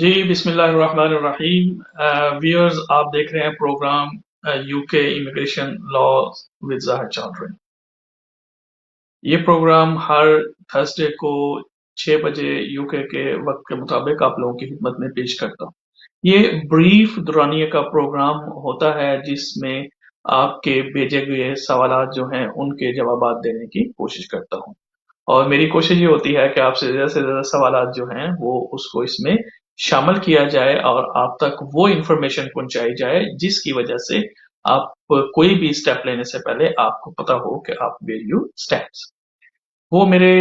जी, बिस्मिल्लाहिर्रहमानिर्रहीम। व्यूअर्स, आप देख रहे हैं program UK immigration law with Zahir Chaudhary. ये प्रोग्राम हर थर्सडे को 6 बजे यूके के वक्त के मुताबिक आप लोगों की खिदमत में पेश करता हूँ। ये ब्रीफ दुरानिये का प्रोग्राम होता है जिसमें आपके भेजे हुए सवालात जो हैं उनके जवाबात देने की कोशिश करता हूँ। और मेरी कोशिश ये होती है कि आपसे ज़्यादा से ज़्यादा सवालात जो हैं वो उसको इसमें शामिल किया जाए और आप तक वो इन्फॉर्मेशन पहुँचाई जाए जिसकी वजह से आप कोई भी स्टेप लेने से पहले आपको पता हो कि आप वेयर यू स्टैंड। वो मेरे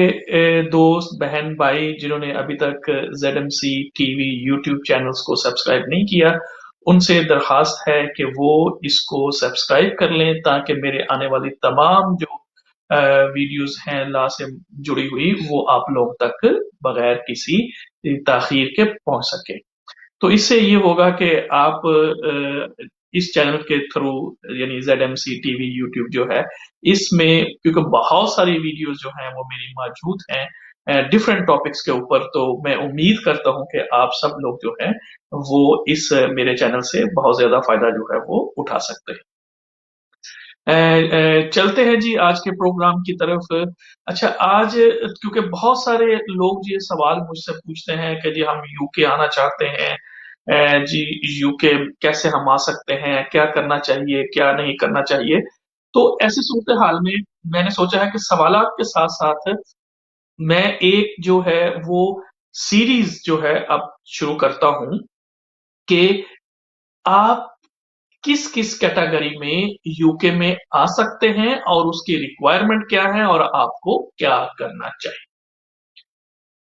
दोस्त, बहन, भाई जिन्होंने अभी तक ज़ेडएमसी टीवी यूट्यूब चैनल्स को सब्सक्राइब नहीं किया, उनसे दरख्वास्त है कि वो इसको सब्सक्राइब कर लें ताकि मेरे आने वाली तमाम जो वीडियोस हैं लॉ से जुड़ी हुई वो आप लोगों तक बगैर किसी ताखीर के पहुंच सके। तो इससे ये होगा कि आप इस चैनल के थ्रू यानी ज़ेडएमसी टीवी यूट्यूब जो है इसमें क्योंकि बहुत सारी वीडियोस जो हैं वो मेरी मौजूद हैं डिफरेंट टॉपिक्स के ऊपर, तो मैं उम्मीद करता हूं कि आप सब लोग जो हैं वो इस मेरे चैनल से बहुत ज्यादा फायदा जो है वो उठा सकते हैं। चलते हैं जी आज के प्रोग्राम की तरफ। अच्छा, आज क्योंकि बहुत सारे लोग ये सवाल मुझसे पूछते हैं कि जी हम यूके आना चाहते हैं, जी यूके कैसे हम आ सकते हैं, क्या करना चाहिए, क्या नहीं करना चाहिए। तो ऐसी सूरत हाल में मैंने सोचा है कि सवालात के साथ साथ मैं एक जो है वो सीरीज जो है अब शुरू करता हूं कि आप किस किस कैटेगरी में यूके में आ सकते हैं और उसकी रिक्वायरमेंट क्या है और आपको क्या करना चाहिए।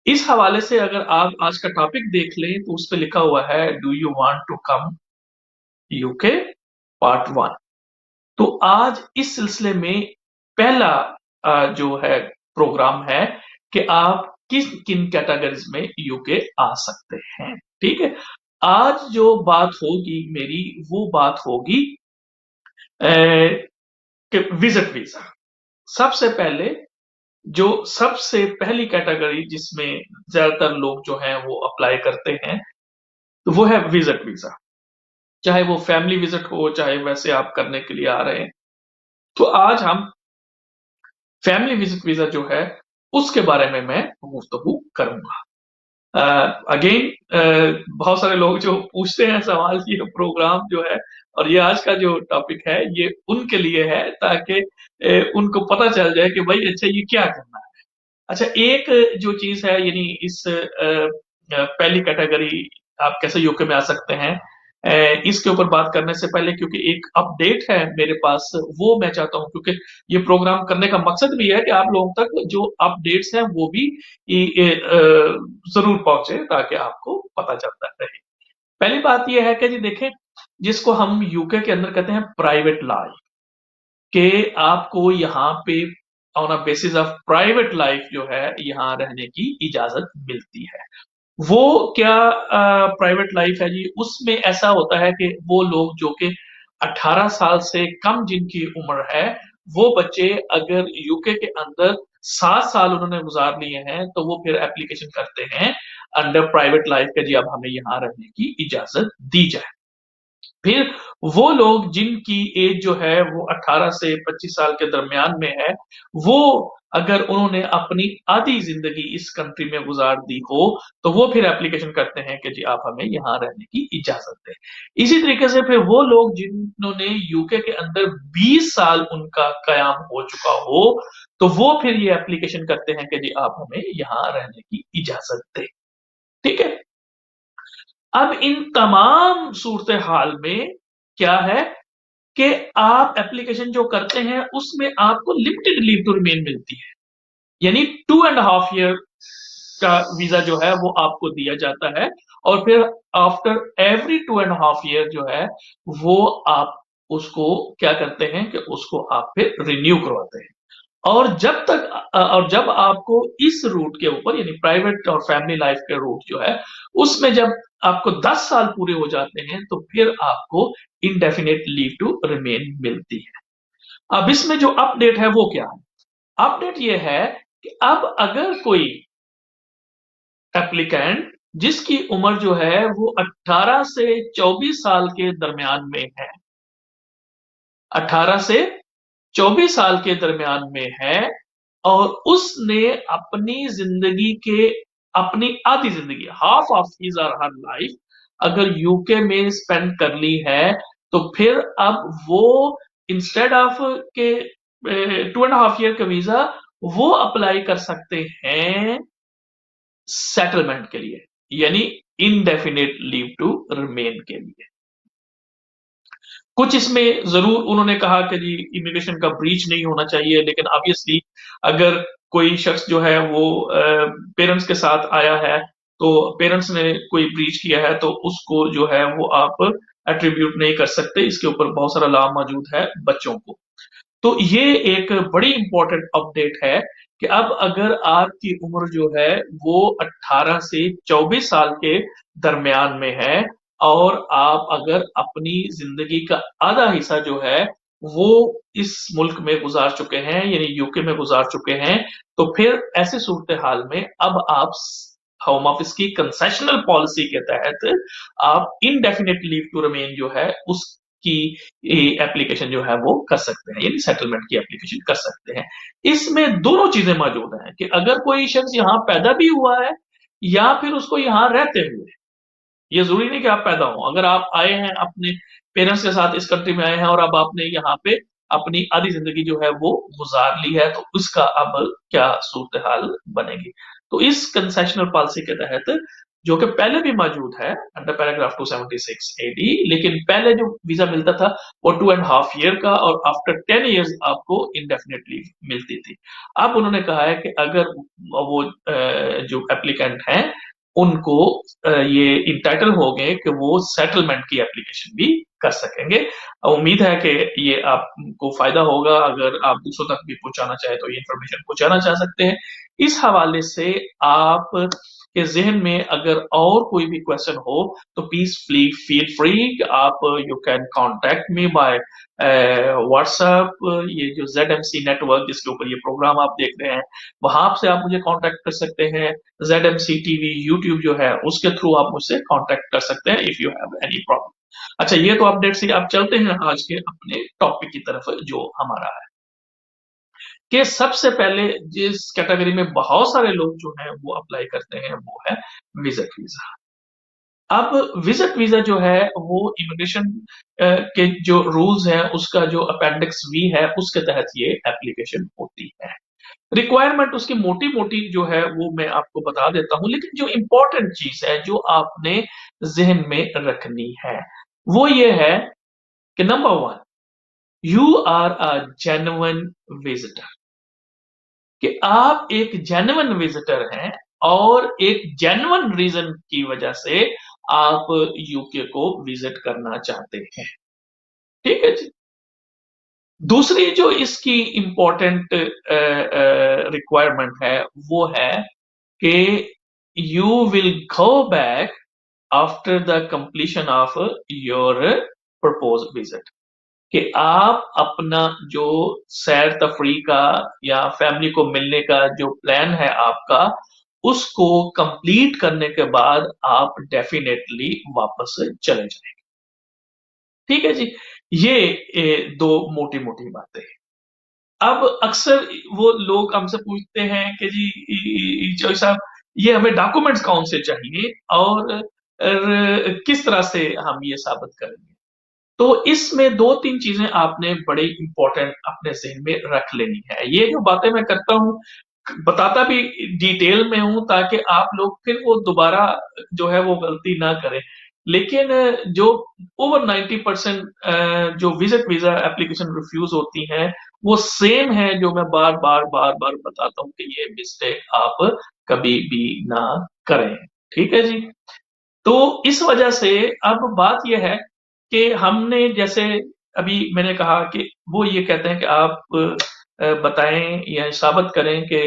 इस हवाले से अगर आप आज का टॉपिक देख लें तो उस पे लिखा हुआ है do you want to come UK part one. तो आज इस सिलसिले में पहला जो है प्रोग्राम है कि आप किस किन कैटेगरीज में यूके आ सकते हैं। ठीक है, आज जो बात होगी मेरी वो बात होगी कि विजिट वीजा। सबसे पहले जो सबसे पहली कैटेगरी जिसमें ज्यादातर लोग जो हैं वो अप्लाई करते हैं तो वो है विजिट वीजा। चाहे वो फैमिली विजिट हो चाहे वैसे आप करने के लिए आ रहे हैं। तो आज हम फैमिली विजिट वीजा जो है उसके बारे में मैं गुफ्तगू करूंगा। अगेन बहुत सारे लोग जो पूछते हैं सवाल, ये प्रोग्राम जो है और ये आज का जो टॉपिक है ये उनके लिए है ताकि उनको पता चल जाए कि भाई अच्छा ये क्या करना है। अच्छा, एक जो चीज है यानी इस पहली कैटेगरी आप कैसे यूके में आ सकते हैं, इसके ऊपर बात करने से पहले क्योंकि एक अपडेट है मेरे पास वो मैं चाहता हूं, क्योंकि ये प्रोग्राम करने का मकसद भी है कि आप लोगों तक जो अपडेट्स हैं वो भी जरूर पहुंचे ताकि आपको पता चलता रहे। पहली बात यह है कि जी देखें, जिसको हम यूके के अंदर कहते हैं प्राइवेट लाइफ, के आपको यहाँ पे on a basis of private life जो है यहाँ रहने की इजाजत मिलती है। वो क्या प्राइवेट लाइफ है जी, उसमें ऐसा होता है कि वो लोग जो कि 18 साल से कम जिनकी उम्र है वो बच्चे अगर यूके के अंदर 7 साल उन्होंने गुजार लिए हैं तो वो फिर एप्लीकेशन करते हैं अंडर प्राइवेट लाइफ के जी अब हमें यहाँ रहने की इजाजत दी जाए। फिर वो लोग जिनकी एज जो है वो 18 से 25 साल के दरमियान में है, वो अगर उन्होंने अपनी आधी जिंदगी इस कंट्री में गुजार दी हो तो वो फिर एप्लीकेशन करते हैं कि जी आप हमें यहाँ रहने की इजाजत दें। इसी तरीके से फिर वो लोग जिन्होंने यूके के अंदर 20 साल उनका कयाम हो चुका हो तो वो फिर ये एप्लीकेशन करते हैं कि जी आप हमें यहाँ रहने की इजाजत दें। ठीक है, अब इन तमाम सूरत हाल में क्या है कि आप एप्लीकेशन जो करते हैं उसमें आपको लिमिटेड लीव टू रिमेन मिलती है, यानी 2.5 ईयर का वीजा जो है वो आपको दिया जाता है और फिर आफ्टर एवरी 2.5 ईयर जो है वो आप उसको क्या करते हैं कि उसको आप फिर रिन्यू करवाते हैं। और जब आपको इस रूट के ऊपर यानी प्राइवेट और फैमिली लाइफ के रूट जो है उसमें जब आपको 10 साल पूरे हो जाते हैं तो फिर आपको इंडेफिनेट लीव टू रिमेन मिलती है। अब इसमें जो अपडेट है वो क्या है? अपडेट ये है कि अब अगर कोई एप्लीकेंट जिसकी उम्र जो है वो 18 से 24 साल के दरमियान में है। 18 से 24 साल के दरमियान में है और उसने अपनी जिंदगी के अपनी आधी जिंदगी, हाफ ऑफ हिज और हर लाइफ अगर यूके में स्पेंड कर ली है, तो फिर अब वो इंस्टेड ऑफ के 2.5 ईयर का वीजा वो अप्लाई कर सकते हैं सेटलमेंट के लिए, यानी इनडेफिनेट लीव टू रिमेन के लिए। कुछ इसमें जरूर उन्होंने कहा कि जी इमिग्रेशन का ब्रीच नहीं होना चाहिए, लेकिन ऑब्वियसली अगर कोई शख्स जो है वो पेरेंट्स के साथ आया है, तो पेरेंट्स ने कोई ब्रीच किया है तो उसको जो है वो आप एट्रीब्यूट नहीं कर सकते। इसके ऊपर बहुत सारा लॉ मौजूद है बच्चों को। तो ये एक बड़ी इंपॉर्टेंट अपडेट है कि अब अगर आपकी उम्र जो है वो 18 से 24 साल के दरमियान में है और आप अगर अपनी जिंदगी का आधा हिस्सा जो है वो इस मुल्क में गुजार चुके हैं, यानी यूके में गुजार चुके हैं, तो फिर ऐसे सूरत हाल में अब आप होम ऑफिस की कंसेशनल पॉलिसी के तहत आप इनडेफिनेट लीव टू रिमेन जो है उसकी एप्लीकेशन जो है वो कर सकते हैं, यानी सेटलमेंट की एप्लीकेशन कर सकते हैं। इसमें दोनों चीजें मौजूद हैं कि अगर कोई शख्स यहाँ पैदा भी हुआ है या फिर उसको यहाँ रहते हुए, ये जरूरी नहीं कि आप पैदा हो, अगर आप आए हैं अपने पेरेंट्स के साथ इस कंट्री में आए हैं और अब आपने यहाँ पे अपनी आधी जिंदगी जो है वो गुजार ली है, तो उसका अब क्या सूरत हाल बनेगी। तो इस कंसेशनल पॉलिसी के तहत, जो कि पहले भी मौजूद है अंडर पैराग्राफ 276 एडी, लेकिन पहले जो वीजा मिलता था वो 2.5 ईयर का और आफ्टर 10 ईयर्स आपको इंडेफिनेट लीव मिलती थी। अब उन्होंने कहा है कि अगर वो जो एप्लीकेंट हैं उनको ये इंटाइटल हो गए कि वो सेटलमेंट की एप्लीकेशन भी कर सकेंगे। उम्मीद है कि ये आपको फायदा होगा, अगर आप दूसरों तक भी पहुंचाना चाहे तो ये इंफॉर्मेशन पहुंचाना चाह सकते हैं। इस हवाले से आप के जहन में अगर और कोई भी क्वेश्चन हो तो प्लीज फील फ्री, आप you can contact me by WhatsApp, ये जो ZMC नेटवर्क जिसके ऊपर ये प्रोग्राम आप देख रहे हैं वहां से आप मुझे कांटेक्ट कर सकते हैं। ZMC TV यूट्यूब जो है उसके थ्रू आप मुझसे कांटेक्ट कर सकते हैं if you have any problem. अच्छा, ये तो अपडेट से आप चलते हैं आज के अपने टॉपिक की तरफ जो हमारा है कि सबसे पहले जिस कैटेगरी में बहुत सारे लोग जो हैं वो अप्लाई करते हैं वो है विजिट वीजा। अब विजिट वीजा जो है वो इमिग्रेशन के जो रूल्स हैं उसका जो अपेंडिक्स V है उसके तहत ये एप्लीकेशन होती है। रिक्वायरमेंट उसकी मोटी मोटी जो है वो मैं आपको बता देता हूं, लेकिन जो इंपॉर्टेंट चीज है जो आपने जहन में रखनी है वो ये है कि number 1, you are a genuine visitor, कि आप एक जेन्युइन विजिटर हैं और एक जेन्युइन रीजन की वजह से आप यूके को विजिट करना चाहते हैं। ठीक है जी। दूसरी जो इसकी इंपॉर्टेंट रिक्वायरमेंट है वो है कि you will go back after the completion of your propose visit, कि आप अपना जो सैर तफरी का या फैमिली को मिलने का जो प्लान है आपका उसको कंप्लीट करने के बाद आप डेफिनेटली वापस चले जाएंगे। ठीक है जी। ये दो मोटी मोटी बातें हैं। अब अक्सर वो लोग हमसे पूछते हैं कि जी चौधरी साहब ये हमें डॉक्यूमेंट्स कौन से चाहिए और किस तरह से हम ये साबित करेंगे। तो इसमें दो तीन चीजें आपने बड़े इंपॉर्टेंट अपने जहन में रख लेनी है। ये जो बातें मैं करता हूँ बताता भी डिटेल में हूं ताकि आप लोग फिर वो दोबारा जो है वो गलती ना करें। लेकिन जो ओवर 90% जो विजिट वीजा एप्लीकेशन रिफ्यूज होती हैं वो सेम है जो मैं बार बार बार बार बताता हूं कि ये मिस्टेक आप कभी भी ना करें। ठीक है जी। तो इस वजह से अब बात यह है कि हमने जैसे अभी मैंने कहा कि वो ये कहते हैं कि आप बताएं या साबित करें कि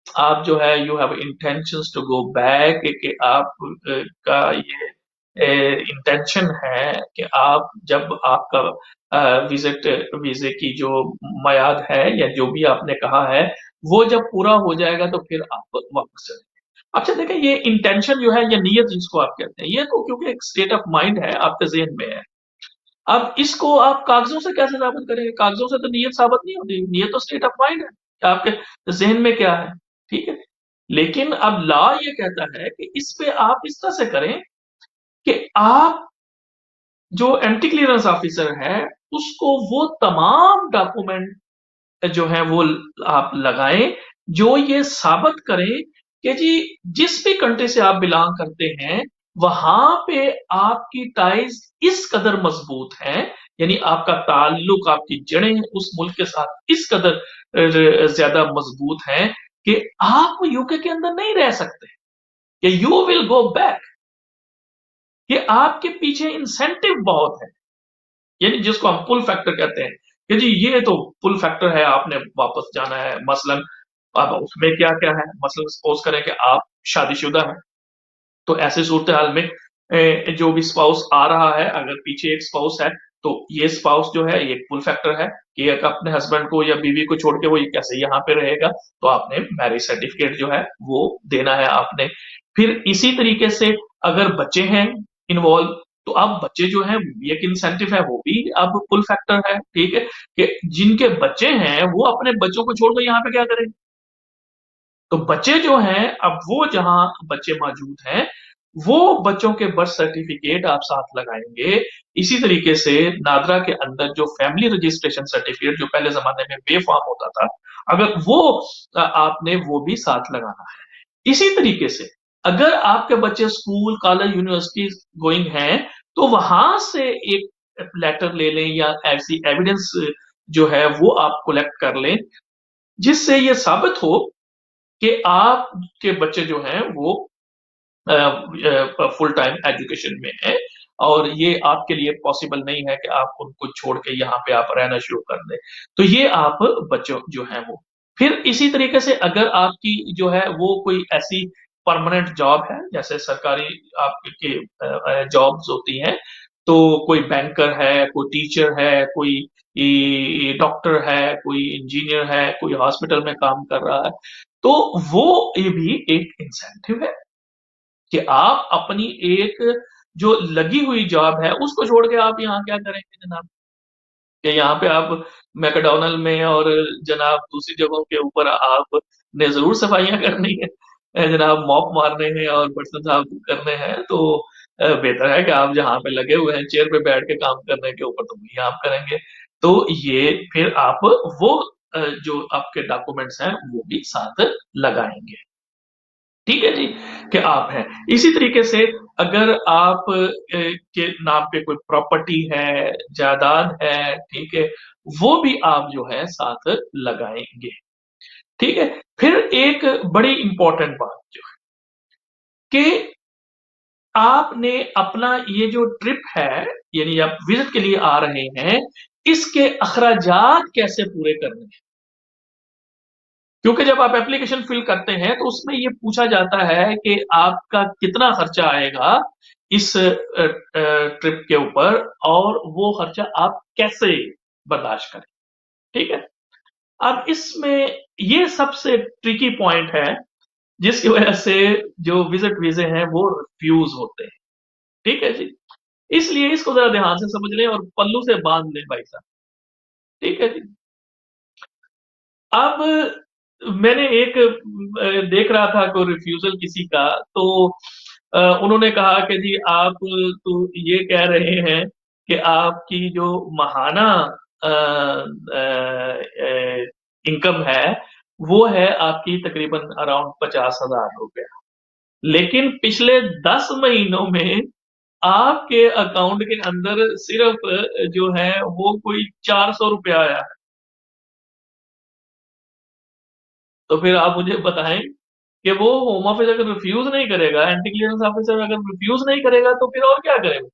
आप जो है you have intentions to go back, कि आप का ये इंटेंशन है कि आप जब आपका विजिट वीजे की जो मयाद है या जो भी आपने कहा है वो जब पूरा हो जाएगा तो फिर आप वापस चलें। अच्छा देखें, ये इंटेंशन जो है या नीयत जिसको आप कहते हैं, ये तो क्योंकि एक स्टेट ऑफ माइंड है, आपके ज़हन में है। अब इसको आप कागज़ों से कैसे साबित करेंगे? कागज़ों से तो नीयत साबित नहीं होती, नीयत तो स्टेट ऑफ माइंड है, कि आपके ज़हन में क्या है, ठीक है? लेकिन अब लॉ ये कहता है कि इस पे आप इस तरह से करें कि आप जो एंटी क्लीयरेंस ऑफिसर है, उसको वो तमाम डॉक्यूमेंट जो है वो आप लगाएं जो ये साबित करें कि जी जिस भी कंट्री से आप बिलोंग करते हैं वहां पे आपकी टाइज इस कदर मजबूत हैं, यानी आपका ताल्लुक, आपकी जड़ें उस मुल्क के साथ इस कदर ज्यादा मजबूत हैं कि आप यूके के अंदर नहीं रह सकते, कि यू विल गो बैक, कि आपके पीछे इंसेंटिव बहुत है, यानी जिसको हम पुल फैक्टर कहते हैं कि जी ये तो पुल फैक्टर है, आपने वापस जाना है। मसलन अब उसमें क्या क्या है, मसलन सपोज करें कि आप शादीशुदा हैं, तो ऐसे सूरत हाल में जो भी स्पाउस आ रहा है, अगर पीछे एक स्पाउस है तो ये स्पाउस जो है ये एक पुल फैक्टर है कि एक अपने हस्बैंड को या बीवी को छोड़ के वो ये कैसे यहाँ पे रहेगा, तो आपने मैरिज सर्टिफिकेट जो है वो देना है आपने। फिर इसी तरीके से अगर बच्चे हैं इन्वॉल्व, तो अब बच्चे जो हैं वो भी एक इंसेंटिव है, वो भी अब पुल फैक्टर है, ठीक है, कि जिनके बच्चे हैं वो अपने बच्चों को छोड़कर यहाँ पे क्या करेंगे। तो बच्चे जो हैं, अब वो जहां बच्चे मौजूद हैं, वो बच्चों के बर्थ सर्टिफिकेट आप साथ लगाएंगे। इसी तरीके से नादरा के अंदर जो फैमिली रजिस्ट्रेशन सर्टिफिकेट जो पहले जमाने में बेफाम होता था, अगर वो आपने वो भी साथ लगाना है। इसी तरीके से अगर आपके बच्चे स्कूल, कॉलेज, यूनिवर्सिटी गोइंग हैं, तो वहां से एक लेटर ले लें या ऐसी एविडेंस जो है वो आप कलेक्ट कर लें, जिससे ये साबित हो कि आपके बच्चे जो हैं वो फुल टाइम एजुकेशन में है, और ये आपके लिए पॉसिबल नहीं है कि आप उनको छोड़ के यहाँ पे आप रहना शुरू कर दें। तो ये आप बच्चों जो हैं वो, फिर इसी तरीके से अगर आपकी जो है वो कोई ऐसी परमानेंट जॉब है, जैसे सरकारी आपके जॉब्स होती हैं, तो कोई बैंकर है, कोई टीचर है, कोई डॉक्टर है, कोई इंजीनियर है, कोई हॉस्पिटल में काम कर रहा है, तो वो ये भी एक इंसेंटिव है कि आप अपनी एक जो लगी हुई जॉब है उसको छोड़ के आप यहाँ क्या करेंगे जनाब, कि यहाँ पे आप मैकडोनल्ड में और जनाब दूसरी जगहों के ऊपर आपने जरूर सफाइयां करनी है, जनाब मॉप मारने हैं और बर्तन साफ करने हैं, तो बेहतर है कि आप जहाँ पे लगे हुए हैं चेयर पे बैठ के काम करने के ऊपर तो वही आप करेंगे। तो ये फिर आप वो जो आपके डॉक्यूमेंट्स हैं वो भी साथ लगाएंगे, ठीक है जी, कि आप हैं। इसी तरीके से अगर आप के नाम पे कोई प्रॉपर्टी है, जायदाद है, ठीक है, वो भी आप जो है साथ लगाएंगे, ठीक है। फिर एक बड़ी इंपॉर्टेंट बात जो है कि आपने अपना ये जो ट्रिप है, यानी आप विजिट के लिए आ रहे हैं, इसके अखराजात कैसे पूरे करने हैं, क्योंकि जब आप एप्लीकेशन फिल करते हैं तो उसमें ये पूछा जाता है कि आपका कितना खर्चा आएगा इस ट्रिप के ऊपर, और वो खर्चा आप कैसे बर्दाश्त करें, ठीक है। अब इसमें ये सबसे ट्रिकी पॉइंट है जिसकी वजह से जो विजिट वीजे हैं वो रिफ्यूज होते हैं, ठीक है जी। इसलिए इसको जरा ध्यान से समझ लें और पल्लू से बांध लें भाई साहब, ठीक है जी। अब मैंने एक देख रहा था कोई रिफ्यूजल किसी का, तो उन्होंने कहा कि जी आप तो ये कह रहे हैं कि आपकी जो महाना इनकम है वो है आपकी तकरीबन अराउंड 50,000 रुपया, लेकिन पिछले 10 महीनों में आपके अकाउंट के अंदर सिर्फ जो है वो कोई 400 रुपया आया है। तो फिर आप मुझे बताएं कि वो होम ऑफिस अगर रिफ्यूज नहीं करेगा, एंटी क्लियरेंस ऑफिसर अगर रिफ्यूज नहीं करेगा, तो फिर और क्या करेगा।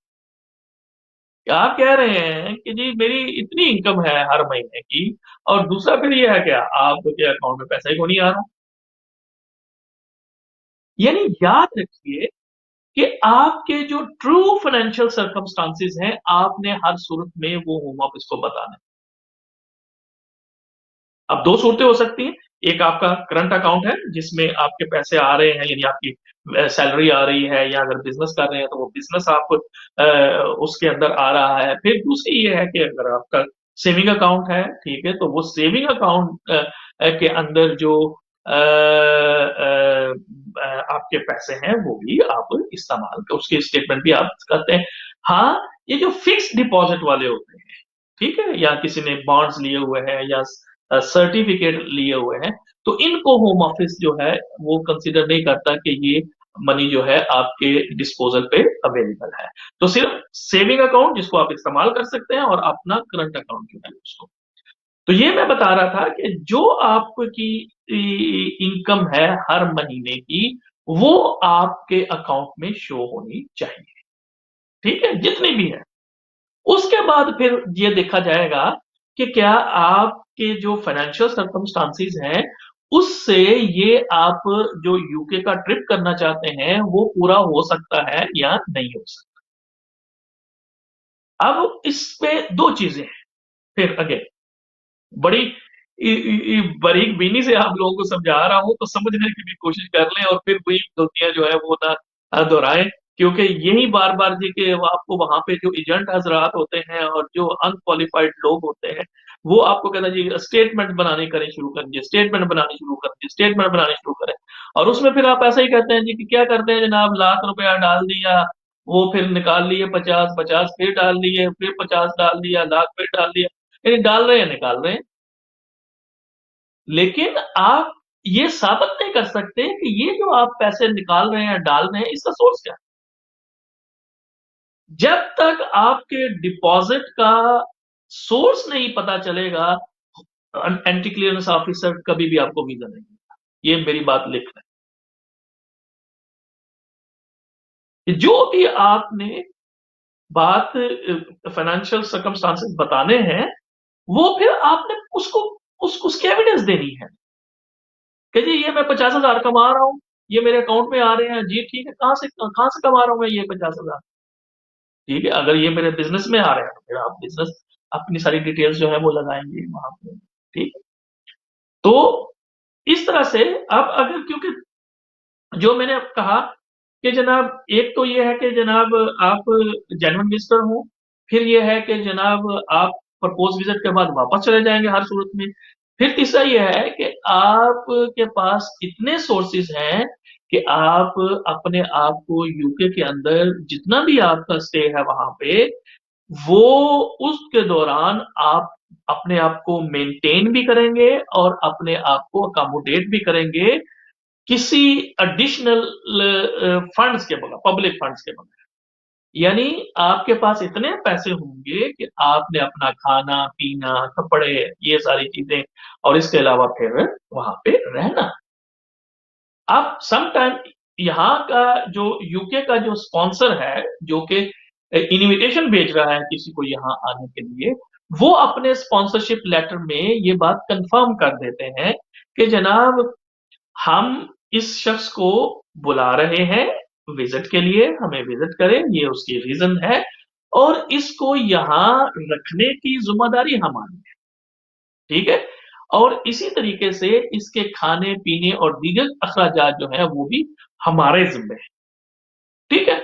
क्या आप कह रहे हैं कि जी मेरी इतनी इनकम है हर महीने की, और दूसरा फिर ये है क्या आपके अकाउंट में पैसा ही को नहीं आ रहा। यानी याद रखिए कि आपके जो ट्रू फाइनेंशियल सर्कमस्टांसिस हैं आपने हर सूरत में वो होम ऑफिस को बताना है। अब दो सूरतें हो सकती हैं, एक आपका करंट अकाउंट है जिसमें आपके पैसे आ रहे हैं, यानी आपकी सैलरी आ रही है, या अगर बिजनेस कर रहे हैं तो वो बिजनेस आप उसके अंदर आ रहा है। फिर दूसरी ये है कि अगर आपका सेविंग अकाउंट है, ठीक है, तो वो सेविंग अकाउंट के अंदर जो आपके पैसे हैं वो भी आप इस्तेमाल कर, उसकी स्टेटमेंट भी आप करते हैं। हाँ, ये जो फिक्स डिपॉजिट वाले होते हैं, ठीक है, या किसी ने बॉन्ड्स लिए हुए हैं या सर्टिफिकेट लिए हुए हैं, तो इनको होम ऑफिस जो है वो कंसिडर नहीं करता कि ये मनी जो है आपके डिस्पोजल पे अवेलेबल है। तो सिर्फ सेविंग अकाउंट जिसको आप इस्तेमाल कर सकते हैं, और अपना करंट अकाउंट जो है उसको। तो ये मैं बता रहा था कि जो आपकी इनकम है हर महीने की, वो आपके अकाउंट में शो होनी चाहिए, ठीक है, जितनी भी है। उसके बाद फिर ये देखा जाएगा कि क्या आपके जो फाइनेंशियल सर्कमस्टांसिस हैं उससे ये आप जो यूके का ट्रिप करना चाहते हैं वो पूरा हो सकता है या नहीं हो सकता। अब इस पे दो चीजें हैं, फिर अगेन बड़ी बारीक बीनी से आप लोगों को समझा रहा हूं, तो समझने की भी कोशिश कर लें और फिर वही गलतियां जो है वो ना दोहराएं। क्योंकि यही बार बार जी के आपको वहां पे जो एजेंट हजरात होते हैं और जो अनक्वालिफाइड लोग होते हैं, वो आपको कहता है जी स्टेटमेंट बनानी करें, शुरू कर दीजिए, स्टेटमेंट बनानी शुरू कर दीजिए, स्टेटमेंट बनानी शुरू करें। और उसमें फिर आप ऐसा ही कहते हैं जी कि क्या करते हैं जनाब, लाख रुपया डाल दिया, वो फिर निकाल लिए 50, 50 फिर डाल दिए, फिर 50 डाल दिया, लाख फिर डाल दिया, यानी डाल रहे हैं निकाल रहे हैं। लेकिन आप ये साबित नहीं कर सकते कि ये जो आप पैसे निकाल रहे हैं डाल रहे हैं इसका सोर्स क्या है। जब तक आपके डिपॉजिट का सोर्स नहीं पता चलेगा, एंटी क्लियरेंस ऑफिसर कभी भी आपको वीजा नहीं देगा। ये मेरी बात लिख लें कि जो भी आपने बात फाइनेंशियल सर्कमस्टांसेस बताने हैं, वो फिर आपने उसको उसकी एविडेंस देनी है कि जी ये मैं 50,000 कमा रहा हूँ, ये मेरे अकाउंट में आ रहे हैं जी, ठीक है, कहां से कमा रहा हूं मैं ये 50,000, ठीक है। अगर ये मेरे बिजनेस में आ रहे हैं तो फिर आप बिजनेस अपनी सारी डिटेल्स जो है वो लगाएंगे वहां पे, ठीक है। तो इस तरह से अब अगर, क्योंकि जो मैंने अब कहा कि जनाब एक तो ये है कि जनाब आप जेन्युइन विजिटर हो, फिर ये है कि जनाब आप प्रपोज विजिट के बाद वापस चले जाएंगे हर सूरत में। फिर तीसरा ये है कि आपके पास इतने सोर्सेज हैं कि आप अपने आप को यूके के अंदर जितना भी आपका स्टे है वहां पे, वो उसके दौरान आप अपने आप को मेंटेन भी करेंगे और अपने आप को अकोमोडेट भी करेंगे किसी एडिशनल फंड्स के बगैर, पब्लिक फंड्स के बगैर। यानी आपके पास इतने पैसे होंगे कि आपने अपना खाना पीना कपड़े ये सारी चीजें, और इसके अलावा फिर वहां पे रहना। अब सम टाइम यहाँ का जो यूके का जो स्पॉन्सर है, जो कि इनविटेशन भेज रहा है किसी को यहाँ आने के लिए, वो अपने स्पॉन्सरशिप लेटर में ये बात कंफर्म कर देते हैं कि जनाब हम इस शख्स को बुला रहे हैं विजिट के लिए, हमें विजिट करें, ये उसकी रीजन है, और इसको यहाँ रखने की जिम्मेदारी हमारी है, ठीक है। और इसी तरीके से इसके खाने पीने और दीगर अखराजात जो है वो भी हमारे जिम्मे है, ठीक है।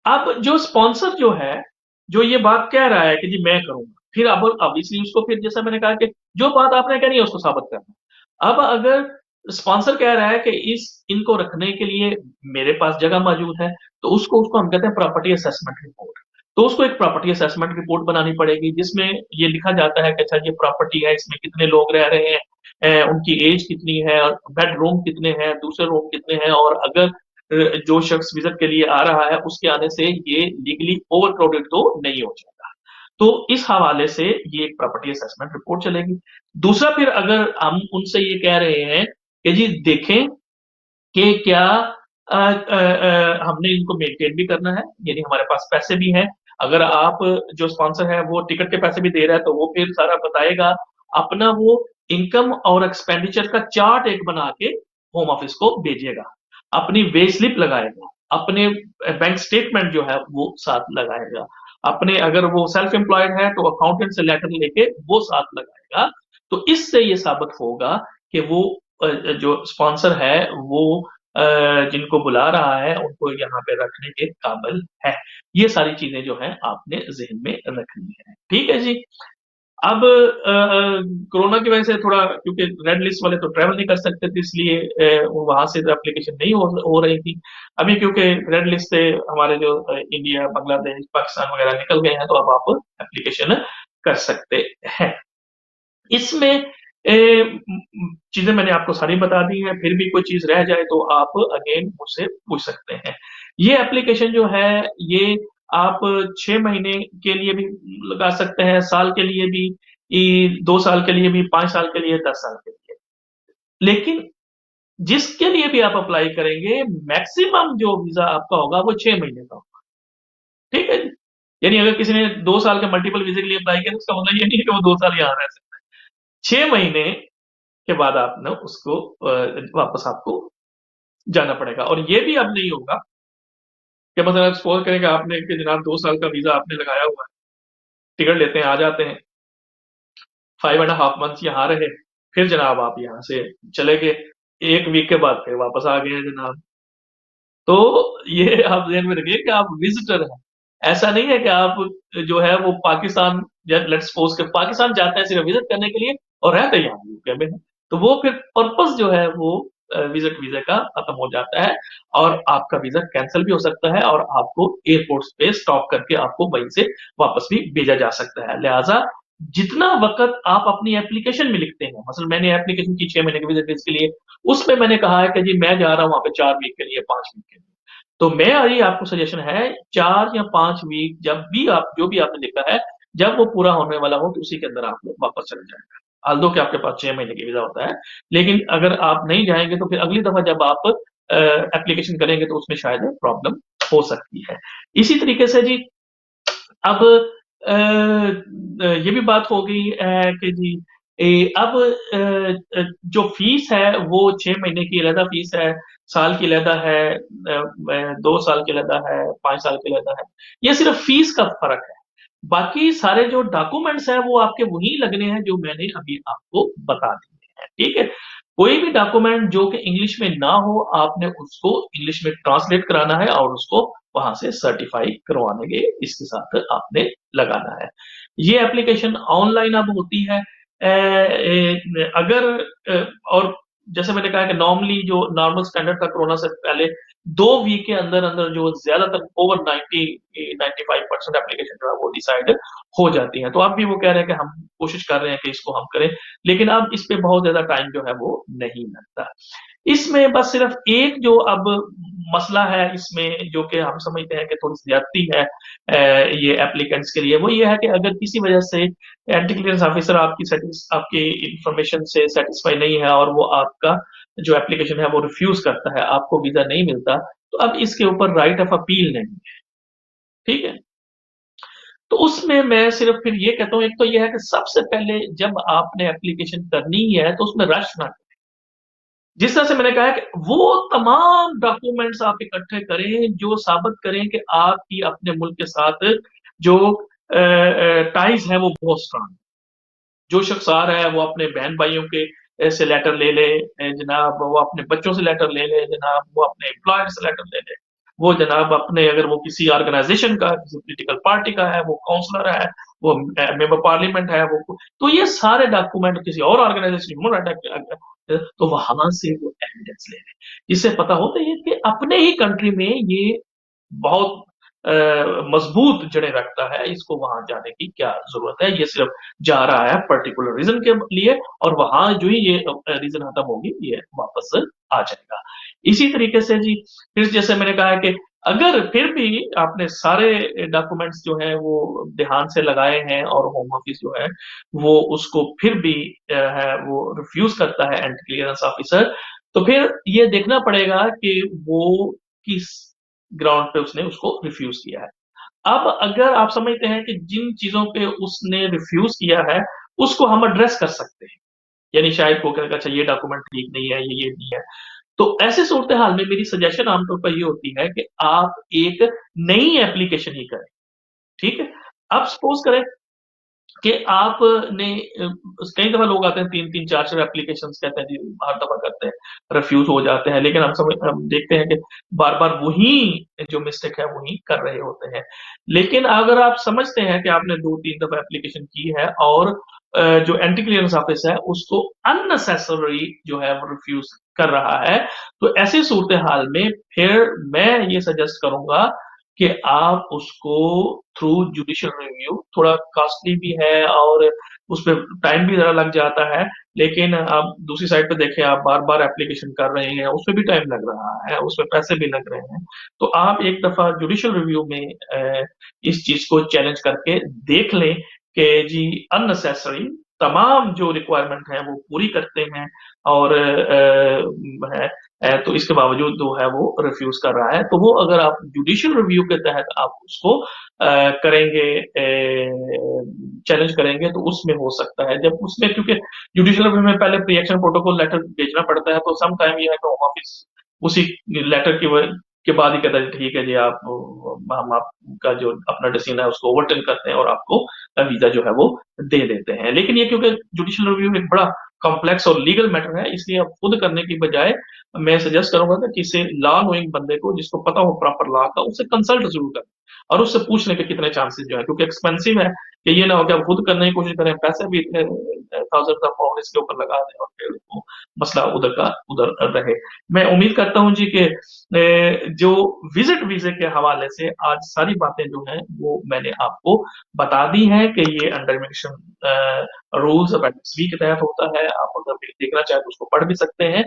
अब जो स्पॉन्सर जो है, जो ये बात कह रहा है कि जी मैं करूंगा, फिर अब इसलिए उसको, फिर जैसा मैंने कहा कि जो बात आपने कहनी है उसको साबित करना। अब अगर स्पॉन्सर कह रहा है कि इस इनको रखने के लिए मेरे पास जगह मौजूद है, तो उसको उसको हम कहते हैं प्रॉपर्टी असेसमेंट रिपोर्ट। तो उसको एक प्रॉपर्टी असेसमेंट रिपोर्ट बनानी पड़ेगी जिसमें ये लिखा जाता है कि अच्छा ये प्रॉपर्टी है, इसमें कितने लोग रह रहे हैं, उनकी एज कितनी है, और बेडरूम कितने हैं, दूसरे रूम कितने हैं, और अगर जो शख्स विजिट के लिए आ रहा है उसके आने से ये लीगली ओवर क्राउडेड तो नहीं हो जाएगा। तो इस हवाले से ये एक प्रॉपर्टी असेसमेंट रिपोर्ट चलेगी। दूसरा, फिर अगर हम उनसे ये कह रहे हैं कि जी देखें कि क्या हमने इनको मेंटेन भी करना है, यानी हमारे पास पैसे भी हैं, अगर आप जो स्पॉन्सर है वो टिकट के पैसे भी दे रहा है तो वो फिर सारा बताएगा, अपना वो इनकम और एक्सपेंडिचर का चार्ट एक बना के होम ऑफिस को भेजेगा, अपनी वे स्लिप लगाएगा, अपने बैंक स्टेटमेंट जो है वो साथ लगाएगा, अपने अगर वो सेल्फ एम्प्लॉयड है तो अकाउंटेंट से लेटर लेके वो साथ लगाएगा। तो इससे ये साबित होगा कि वो जो स्पॉन्सर है वो जिनको बुला रहा है उनको यहाँ पे रखने के काबिल है। ये सारी चीजें जो है आपने जहन में रखनी है। ठीक है जी। अब कोरोना की वजह से थोड़ा, क्योंकि रेड लिस्ट वाले तो ट्रेवल नहीं कर सकते थे, इसलिए वहां से एप्लीकेशन नहीं हो रही थी। अभी क्योंकि रेड लिस्ट से हमारे जो इंडिया, बांग्लादेश, पाकिस्तान वगैरह निकल गए हैं, तो अब आप एप्लीकेशन कर सकते हैं। इसमें चीजें मैंने आपको सारी बता दी हैं, फिर भी कोई चीज रह जाए तो आप अगेन मुझसे पूछ सकते हैं। ये एप्लीकेशन जो है ये आप 6 महीने के लिए भी लगा सकते हैं, साल के लिए भी, 2 साल के लिए भी, 5 साल के लिए, 10 साल के लिए। लेकिन जिसके लिए भी आप अप्लाई करेंगे, मैक्सिमम जो वीजा आपका होगा वो 6 महीने का होगा। ठीक है जी। यानी अगर किसी ने 2 साल के मल्टीपल वीजे के लिए अप्लाई किया तो उसका मतलब ये नहीं है कि वो 2 साल यहाँ रह सकते हैं। 6 महीने के बाद आपने उसको वापस आपको जाना पड़ेगा। और ये भी अब नहीं होगा कि मतलब सपोज करें कि आपने कि जनाब 2 साल का वीजा आपने लगाया हुआ है, टिकट लेते हैं, आ जाते हैं, 5.5 मंथ यहाँ रहे, फिर जनाब आप यहाँ से चले गए, 1 वीक के बाद फिर वापस आ गए हैं जनाब। तो ये आप ध्यान में रखिए कि आप विजिटर हैं। ऐसा नहीं है कि आप जो है वो पाकिस्तान, लेट्स सपोज के पाकिस्तान जाते हैं सिर्फ विजिट करने के लिए और रहते यहाँ यूके में हैं, तो वो फिर पर्पस जो है वो विजिट वीजा का खत्म हो जाता है और आपका वीजा कैंसिल भी हो सकता है और आपको एयरपोर्ट पे स्टॉप करके आपको वहीं से वापस भी भेजा जा सकता है। लिहाजा जितना वक्त आप अपनी एप्लीकेशन में लिखते हैं, मतलब मैंने एप्लीकेशन की 6 महीने के विजिट के लिए, उसमें मैंने कहा है कि जी मैं जा रहा हूँ वहां पे 4 वीक के लिए, 5 वीक के लिए, तो मैं अभी आपको सजेशन है 4 या 5 वीक जब भी आप जो भी आपने लिखा है, जब वो पूरा होने वाला हो तो उसी के अंदर आप लोग वापस चले जाएंगे। although कि आपके पास 6 महीने की वीजा होता है, लेकिन अगर आप नहीं जाएंगे तो फिर अगली दफा जब आप एप्लीकेशन करेंगे तो उसमें शायद प्रॉब्लम हो सकती है। इसी तरीके से जी अब ये भी बात हो गई है कि जी अब जो फीस है वो 6 महीने की अलहदा फीस है, साल की अलहदा है, 2 साल की अलहदा है, 5 साल की अलहदा है। ये सिर्फ फीस का फर्क है। बाकी सारे जो डॉक्यूमेंट्स हैं वो आपके वही लगने हैं जो मैंने अभी आपको बता दिए हैं। ठीक है। कोई भी डॉक्यूमेंट जो कि इंग्लिश में ना हो, आपने उसको इंग्लिश में ट्रांसलेट कराना है और उसको वहां से सर्टिफाई करवाने के इसके साथ आपने लगाना है। ये एप्लीकेशन ऑनलाइन अब होती है। अगर और जैसे मैंने कहा कि नॉर्मली जो नॉर्मल स्टैंडर्ड था कोरोना से पहले, 2 वीक के अंदर अंदर जो ज्यादातर ओवर 95% एप्लीकेशन जो है वो डिसाइड हो जाती है। तो अब भी वो कह रहे हैं कि हम कोशिश कर रहे हैं कि इसको हम करें, लेकिन अब इस पे बहुत ज्यादा टाइम जो है वो नहीं लगता। इसमें बस सिर्फ एक जो अब मसला है इसमें, जो कि हम समझते हैं कि थोड़ी सी ज्यादती है ये एप्लीकेंट्स के लिए, वो ये है कि अगर किसी वजह से एंटी क्लियरेंस ऑफिसर आपकी इंफॉर्मेशन से सेटिस्फाई नहीं है और वो आपका जो एप्लीकेशन है वो रिफ्यूज करता है, आपको वीजा नहीं मिलता, तो अब इसके ऊपर राइट ऑफ अपील नहीं है। ठीक है। तो उसमें मैं सिर्फ फिर ये कहता हूँ, एक तो ये है कि सबसे पहले जब आपने एप्लीकेशन करनी है तो उसमें रश ना करें। जिस तरह से मैंने कहा है कि वो तमाम डॉक्यूमेंट्स आप इकट्ठे करें जो साबित करें कि आपकी अपने मुल्क के साथ जो टाइज है वो बहुत स्ट्रांग। जो शख्स आ रहा है वो अपने बहन भाइयों के से लेटर ले ले जनाब, वो अपने बच्चों से लेटर ले ले जनाब, वो अपने एम्प्लॉयर से लेटर ले ले, वो जनाब अपने, अगर वो किसी ऑर्गेनाइजेशन का, किसी पोलिटिकल पार्टी का है, वो काउंसलर है, वो मेंबर पार्लियामेंट है, वो, तो ये सारे डॉक्यूमेंट किसी और ऑर्गेनाइजेशन, ह्यूमन राइट, तो वहां से वो एविडेंस ले ले, जिससे पता होता है कि अपने ही कंट्री में ये बहुत मजबूत जड़ें रखता है, इसको वहां जाने की क्या जरूरत है, ये सिर्फ जा रहा है पर्टिकुलर रीजन के लिए और वहां जो ही ये रीजन खत्म होगी ये वापस आ जाएगा। इसी तरीके से जी फिर जैसे मैंने कहा है कि अगर फिर भी आपने सारे डॉक्यूमेंट्स जो है वो ध्यान से लगाए हैं और होम ऑफिस जो है वो उसको फिर भी है वो रिफ्यूज करता है एंटी क्लियरेंस ऑफिसर, तो फिर ये देखना पड़ेगा कि वो किस ग्राउंड पे उसने उसको रिफ्यूज किया है। अब अगर आप समझते हैं कि जिन चीजों पे उसने रिफ्यूज किया है उसको हम एड्रेस कर सकते हैं, यानी शायद वो कहेगा अच्छा ये डॉक्यूमेंट ठीक नहीं है, ये नहीं है, तो ऐसे सूरत हाल में मेरी सजेशन आमतौर पर ये होती है कि आप एक नई एप्लीकेशन ही करें। ठीक है। अब सपोज करें कि आपने कई दफ़ा लोग आते हैं 3-3 4-4 एप्लीकेशंस कहते हैं जी हर दफ़ा करते हैं, रिफ्यूज़ हो जाते हैं, लेकिन हम देखते हैं कि बार-बार वही जो मिस्टेक है वही कर रहे होते हैं। लेकिन अगर आप समझते हैं कि आपने 2-3 दफ़ा एप्लीकेशन की है और जो एंटी क्लियरेंस ऑफिस है उसको अननेसेसरी जो है वो रिफ्यूज़ कर रहा है, तो ऐसी सूरत-ए-हाल में फिर मैं ये सजेस्ट करूँगा कि आप उसको थ्रू जुडिशियल रिव्यू, थोड़ा कॉस्टली भी है और उसपे टाइम भी ज़रा लग जाता है, लेकिन आप दूसरी साइड पे देखें, आप बार-बार एप्लीकेशन कर रहे हैं, उसमें भी टाइम लग रहा है, उसमें पैसे भी लग रहे हैं। तो आप एक दफ़ा जुडिशियल रिव्यू में इस चीज़ को चैलेंज करके देख लें कि जी अननेसेसरी तमाम जो रिक्वायरमेंट है वो पूरी करते हैं और तो इसके बावजूद जो है वो रिफ्यूज़ कर रहा है। तो वो अगर आप जुडिशियल रिव्यू के तहत आप उसको करेंगे, चैलेंज करेंगे तो उसमें हो सकता है। जब उसमें क्योंकि जुडिशियल रिव्यू में पहले प्री-एक्शन प्रोटोकॉल लेटर भेजना पड़ता है, तो सम टाइम ये है कि होम ऑफिस उसी लेटर के बाद ही कहता है ठीक है जी आप हम आपका जो अपना डिसीजन है उसको ओवरटर्न करते हैं और आपको वीज़ा जो है वो दे देते हैं। लेकिन ये क्योंकि जुडिशियल रिव्यू एक बड़ा कॉम्प्लेक्स और लीगल मैटर है, इसलिए आप खुद करने की बजाय मैं सजेस्ट करूँगा कि किसी लॉ नोइंग बंदे को जिसको पता हो प्रॉपर लॉ का, उससे कंसल्ट ज़रूर करें और उससे पूछ लें कि कितने चांसेस जो है, क्योंकि एक्सपेंसिव है कि ये ना हो कि आप खुद करने की कोशिश करें, पैसे भी इतने थाउज़ेंड्स ऑफ पाउंड इसके ऊपर लगा दें और फिर वो मसला उधर का उधर रहे। मैं उम्मीद करता हूँ जी कि जो विज़िट वीज़े के हवाले से आज सारी बातें जो हैं, वो मैंने आपको बता दी हैं कि ये under immigration rules appendix B के तहत होता है। आप अगर देखना चाहें तो उसको पढ़ भी सकते हैं।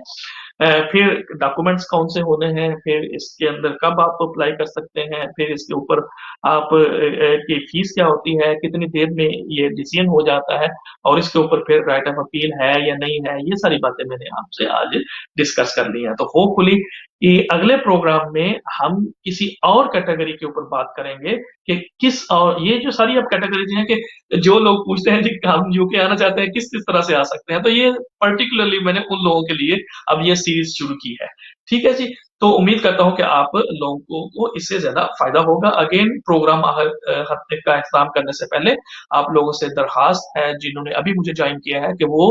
फिर डॉक्यूमेंट्स कौन से होने हैं, फिर इसके अंदर कब आप अप्लाई कर सकते हैं, फिर इसके ऊपर आप की फीस क्या होती है, कितनी देर में ये डिसीजन हो जाता है और इसके ऊपर फिर राइट ऑफ अपील है या नहीं है, ये सारी बातें मैंने आपसे आज डिस्कस कर ली हैं। तो होपफुली कि अगले प्रोग्राम में हम किसी और कैटेगरी के ऊपर बात करेंगे कि किस और ये जो सारी अब कैटेगरीज हैं कि जो लोग पूछते हैं जी हम यूके आना चाहते हैं, किस-किस तरह से आ सकते हैं, तो ये पर्टिकुलरली मैंने उन लोगों के लिए अब ये सीरीज़ शुरू की है। ठीक है जी? तो उम्मीद करता हूँ कि आप लोगों को इससे ज़्यादा फ़ायदा होगा। अगेन प्रोग्राम हर हफ़्ते का इख्तिताम करने से पहले आप लोगों से दरख्वास्त है जिन्होंने अभी मुझे जॉइन किया है कि वो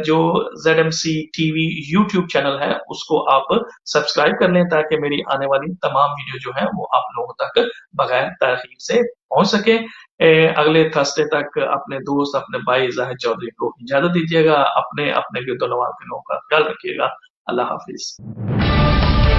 जो ज़ेडएमसी टीवी यूट्यूब चैनल है उसको आप सब्सक्राइब कर लें ताकि मेरी आने वाली तमाम वीडियो जो है वो आप लोगों तक बगैर ताख़ीर से पहुँच सके। अगले थर्सडे तक अपने दोस्त, अपने भाई ज़ाहिद चौधरी को इजाज़त दीजिएगा। अपने गिरदो नवाह के लोगों का ख्याल रखिएगा। अल्लाह हाफ़िज़।